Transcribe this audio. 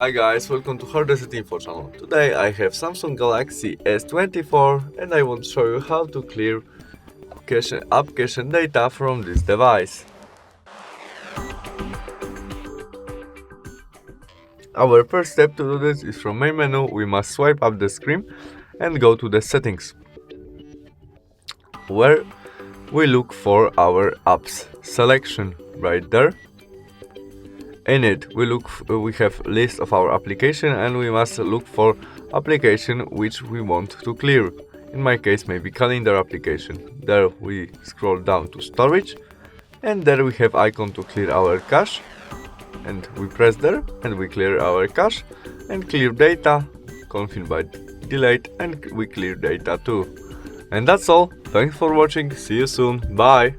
Hi guys, welcome to HardReset.Info channel. Today I have Samsung Galaxy S24 and I want to show you how to clear app cache and data from this device. Our first step to do this is from main menu. We must swipe up the screen and go to the settings, where we look for our apps selection right there. In it, we have list of our application and we must look for application which we want to clear. In my case, maybe calendar application. There we scroll down to storage and there we have icon to clear our cache, and we press there and we clear our cache and clear data, confirm by delete, and we clear data too. And that's all. Thanks for watching. See you soon. Bye.